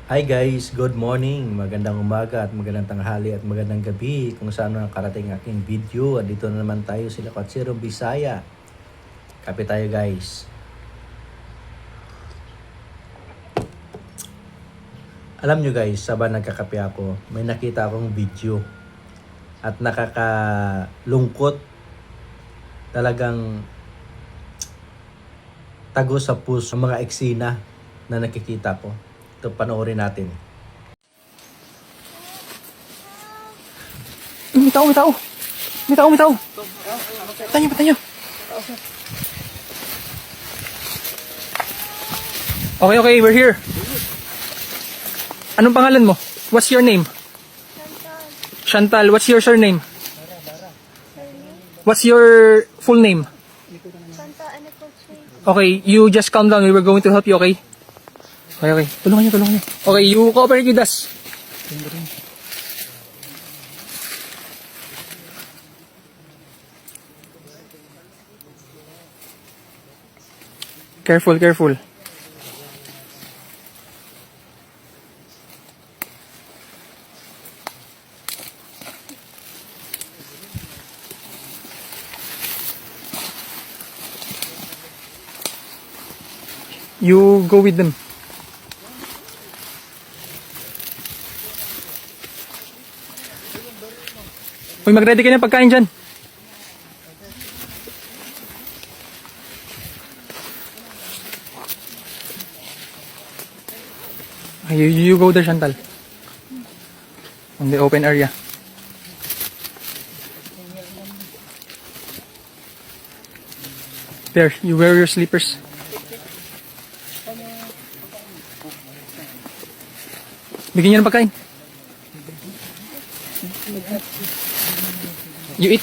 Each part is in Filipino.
Hi guys, good morning, magandang umaga at magandang tanghali at magandang gabi kung saan nakarating aking video. At dito na naman tayo sila Katsiro Bisaya. Kape tayo guys. Alam nyo guys, sabang nagkakape ako, may nakita akong video at nakakalungkot, talagang tago sa puso ang mga eksena na nakikita ko. Ito, panoorin natin. May tao, may tao. May tao, may tao. Tayo, tayo. Okay, okay, we're here. Anong pangalan mo? What's your name? Chantal. What's your surname? What's your full name? Okay, you just calm down. We were going to help you, okay? Okay, okay. Tulungan niyo. Okay, you cooperate with us. Careful, careful. You go with them. Uy, mag-ready ka na pagkain dyan. You go there, Chantal. On the open area. There, you wear your slippers. Bigyan niyo ng pagkain. You eat.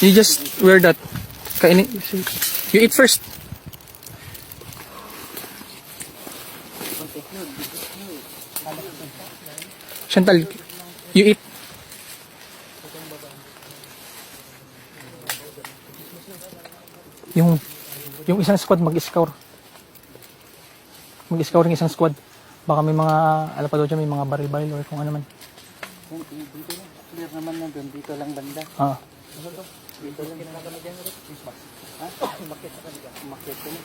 You just wear that. Kainin. You eat first. Chantal, you eat. Yung isang squad mag-scour. Mag-scour ng isang squad. Baka may mga, alam pa daw dyan, may mga baril-baril or kung ano man. Dito na. Clear naman na doon. Dito lang banda. Dito lang kami dyan. Ha? Umakit ka na. Umakit ka na.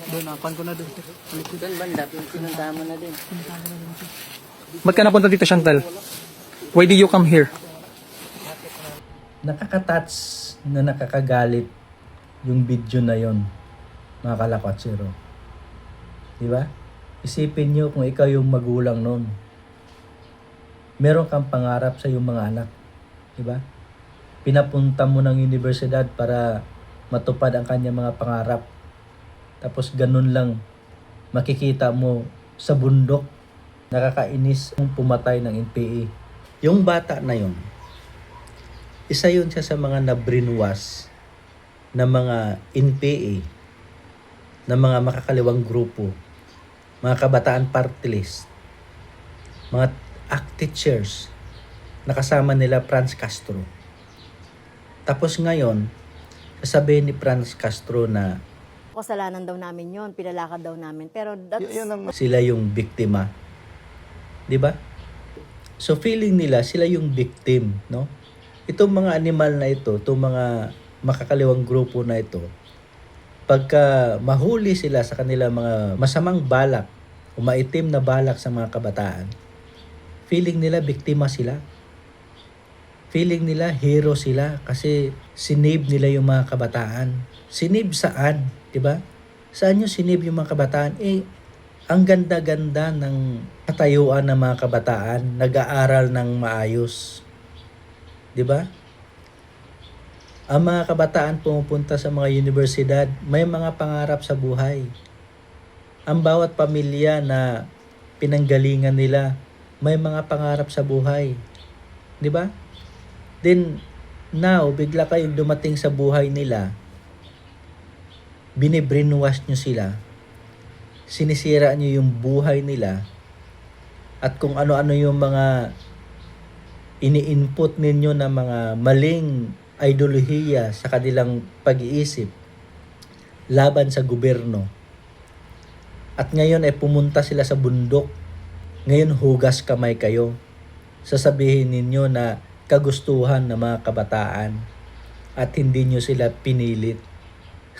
Doon, napan ko na doon. Doon banda. Pinuntahan mo na din. Ba't ka napunta dito, Chantal? Why did you come here? Nakaka-touch na nakakagalit yung video na yon, mga kalakatsiro. Diba? Isipin nyo kung ikaw yung magulang nun. Meron kang pangarap sa iyong mga anak. Diba? Pinapunta mo ng universidad para matupad ang kanyang mga pangarap. Tapos ganun lang makikita mo sa bundok. Nakakainis yung pumatay ng NPA. Yung bata na yun, isa yun siya sa mga na-brainwash na mga NPA, na mga makakaliwang grupo, mga kabataan party list, mga ACT teachers, nakasama nila Franz Castro. Tapos ngayon, sasabihin ni Franz Castro na Kasalanan daw namin yon, pinalakad daw namin. Pero that's... sila yung biktima. Diba? So feeling nila sila yung victim, no? Itong mga animal na ito, itong mga makakaliwang grupo na ito, pagka mahuli sila sa kanila mga masamang balak o maitim na balak sa mga kabataan, feeling nila biktima sila. Feeling nila hero sila kasi sinave nila yung mga kabataan. Sinave saan? Diba? Saan yung sinave yung mga kabataan? Ang ganda-ganda ng katayuan ng mga kabataan, nag-aaral ng maayos. 'Di ba? Ang mga kabataan pumupunta sa mga universidad, may mga pangarap sa buhay. Ang bawat pamilya na pinanggalingan nila, may mga pangarap sa buhay. 'Di ba? Then now, bigla kayong dumating sa buhay nila, binibrainwash nyo sila, sinisira nyo yung buhay nila, at kung ano-ano yung mga ini-input ninyo na mga maling ideolohiya sa kanilang pag-iisip laban sa gobyerno. At ngayon ay pumunta sila sa bundok. Ngayon hugas kamay kayo. Sasabihin ninyo na kagustuhan ng mga kabataan at hindi nyo sila pinilit.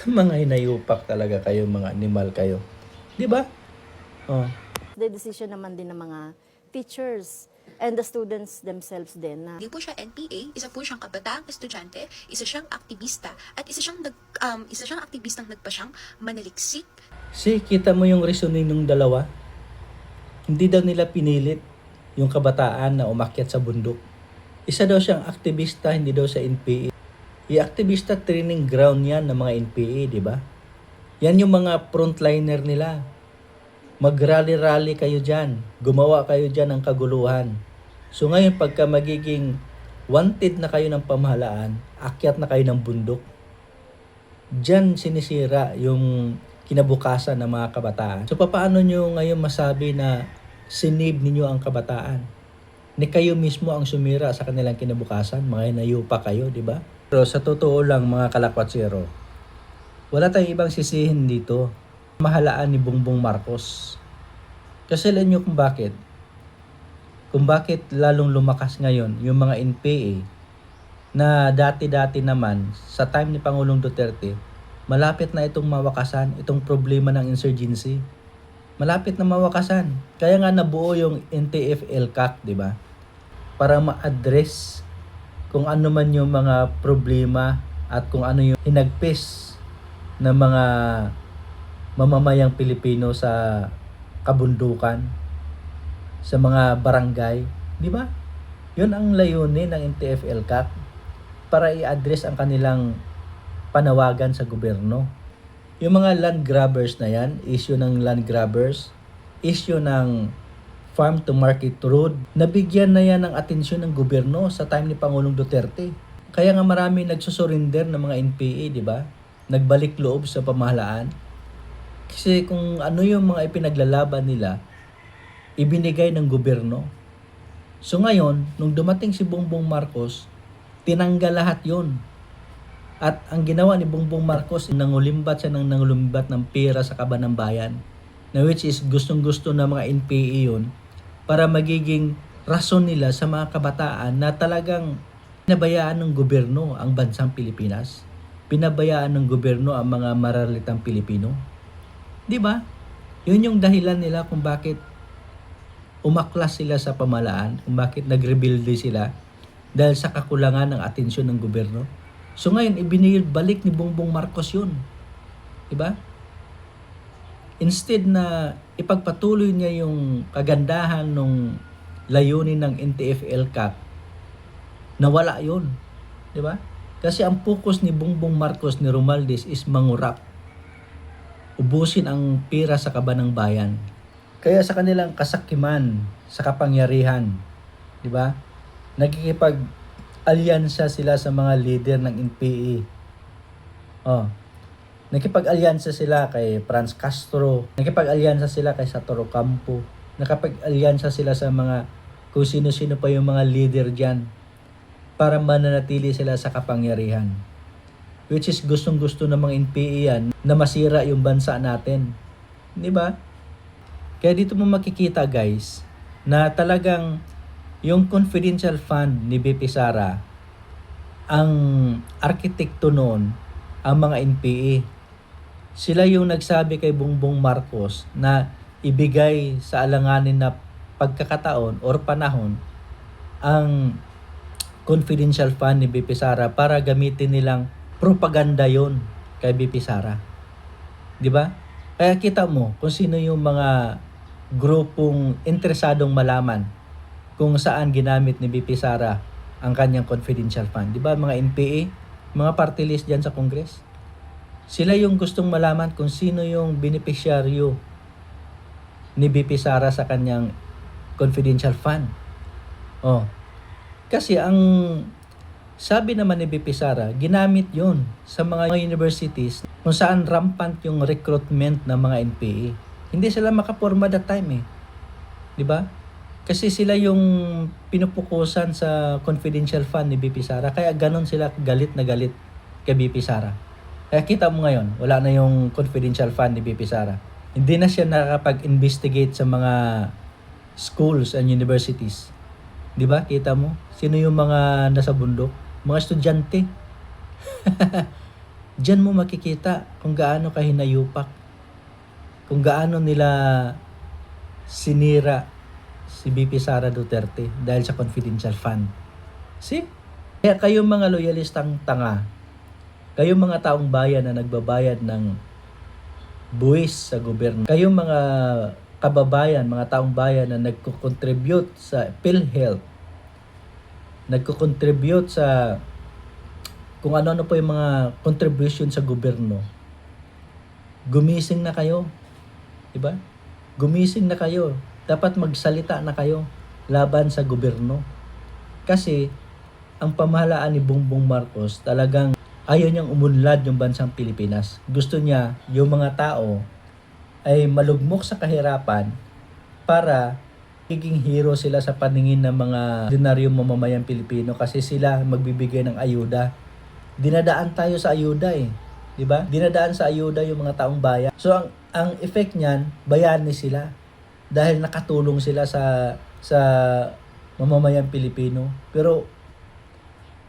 Mga inayupak talaga kayo, mga animal kayo. Di ba? Oh. The decision naman din ng mga teachers and the students themselves din na Hindi po siya NPA, isa po siyang kabataang estudyante, isa siyang aktivista, at isa siyang aktivistang nagpa siyang manaliksik. Kita mo yung reasoning ng dalawa? Hindi daw nila pinilit yung kabataan na umakyat sa bundok. Isa daw siyang aktivista, hindi daw sa NPA. Yung aktivista training ground yan ng mga NPA, di ba? Yan yung mga frontliner nila. Mag-rally-rally kayo dyan. Gumawa kayo dyan ng kaguluhan. So ngayon pagka magiging wanted na kayo ng pamahalaan, akyat na kayo ng bundok. Diyan sinisira yung kinabukasan ng mga kabataan. So paano nyo ngayon masabi na sinave ninyo ang kabataan? Ni kayo mismo ang sumira sa kanilang kinabukasan, mga inayupa kayo, di ba? Pero sa totoo lang mga kalakwatsero, wala tayong ibang sisihin dito. Mahalaan ni Bongbong Marcos. Kasi alam nyo kung bakit? Kung bakit lalong lumakas ngayon yung mga NPA na dati-dati naman sa time ni Pangulong Duterte, malapit na itong mawakasan, itong problema ng insurgency. Malapit na mawakasan. Kaya nga nabuo yung NTF-ELCAC, di ba? Para ma-address kung ano man yung mga problema at kung ano yung hinagpis ng mga mamamayang Pilipino sa kabundukan, sa mga barangay, di ba? Yun ang layunin ng NTF-ELCAC para i-address ang kanilang panawagan sa gobyerno. Yung mga land grabbers na yan, issue ng land grabbers, issue ng farm to market road, nabigyan na yan ng atensyon ng gobyerno sa time ni Pangulong Duterte. Kaya nga marami nagsusurinder ng mga NPA, di ba? Nagbalik loob sa pamahalaan. Kasi kung ano yung mga ipinaglalaban nila, ibinigay ng gobyerno. So ngayon, nung dumating si Bongbong Marcos, tinanggal lahat yon. At ang ginawa ni Bongbong Marcos, nangulimbat siya ng pera sa kaban ng bayan. Na which is gustong-gusto ng mga NPA yun para magiging rason nila sa mga kabataan na talagang pinabayaan ng gobyerno ang bansang Pilipinas. Pinabayaan ng gobyerno ang mga maralitang Pilipino. Di ba? Yun yung dahilan nila kung bakit umaklas sila sa pamahalaan, kung bakit nagrebuilde sila dahil sa kakulangan ng atensyon ng gobyerno. So ngayon, ibinibalik ni Bongbong Marcos yun. Diba? Instead na ipagpatuloy niya yung kagandahan ng layunin ng NTF-ELCAC, nawala yun. Diba? Kasi ang focus ni Bongbong Marcos, ni Romualdez is mangurap. Ubusin ang pera sa kaban ng bayan. Kaya sa kanilang kasakiman, sa kapangyarihan, di ba? Nakikipag-alyansa sila sa mga leader ng NPA. Nakipag-alyansa sila kay Franz Castro, nakipag-alyansa sila kay Satoru Campo, nakipag-alyansa sila sa mga kung sino-sino pa yung mga leader diyan para mananatili sila sa kapangyarihan. Which is gustong-gusto ng mga NPA yan na masira yung bansa natin. Di ba? Kaya dito mo makikita guys na talagang yung confidential fund ni BP Sara, ang arkitekto noon, ang mga NPA. Sila yung nagsabi kay Bongbong Marcos na ibigay sa alanganin na pagkakataon or panahon ang confidential fund ni BP Sara para gamitin nilang propaganda yon kay BP Sara. Di ba? Kaya kita mo kung sino yung mga grupong interesadong malaman kung saan ginamit ni BP Sara ang kanyang confidential fund. Di ba mga NPA, mga party list dyan sa Congress? Sila yung gustong malaman kung sino yung beneficiaryo ni BP Sara sa kanyang confidential fund. Kasi ang sabi naman ni BP Sara, ginamit yon sa mga universities kung saan rampant yung recruitment ng mga NPA. Hindi sila makaporma that time eh. Di ba? Kasi sila yung pinupukusan sa confidential fund ni BP Sara. Kaya ganon sila galit na galit kay BP Sara. Kaya kita mo ngayon, wala na yung confidential fund ni BP Sara. Hindi na siya nakakapag-investigate sa mga schools and universities. Di ba? Kita mo? Sino yung mga nasa bundok? Mga estudyante. Diyan mo makikita kung gaano kahinayupak. Kung gaano nila sinira si BP Sara Duterte dahil sa confidential fund. See? Kaya kayong mga loyalistang tanga, kayong mga taong bayan na nagbabayad ng buwis sa gobyerno, kayong mga kababayan, mga taong bayan na nagko-contribute sa PhilHealth, nagko-contribute sa kung ano-ano po yung mga contribution sa gobyerno, gumising na kayo. Diba? Gumising na kayo. Dapat magsalita na kayo laban sa gobyerno. Kasi ang pamahalaan ni Bongbong Marcos talagang ayaw niyang umunlad yung bansang Pilipinas. Gusto niya yung mga tao ay malugmok sa kahirapan para magiging hero sila sa paningin ng mga ordinaryong mamamayang Pilipino kasi sila magbibigay ng ayuda. Dinadaan tayo sa ayuda eh. 'Di ba? Dinadaan sa ayuda yung mga taong bayan. So ang effect niyan, bayani sila dahil nakatulong sila sa mamamayang Pilipino. Pero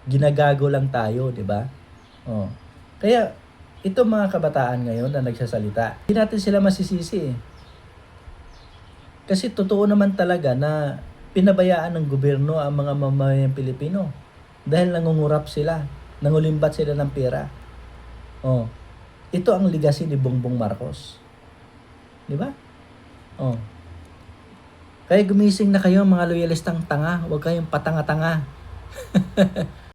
ginagago lang tayo, 'di ba? Oh. Kaya ito mga kabataan ngayon na nagsasalita, hindi natin sila masisisi eh. Kasi totoo naman talaga na pinabayaan ng gobyerno ang mga mamamayang Pilipino dahil nangungurap sila, nangulimbat sila ng pera. Oh. Ito ang legacy ni Bongbong Marcos. 'Di ba? Oh. Kaya gumising na kayo mga loyalistang tanga, huwag kayong patanga-tanga.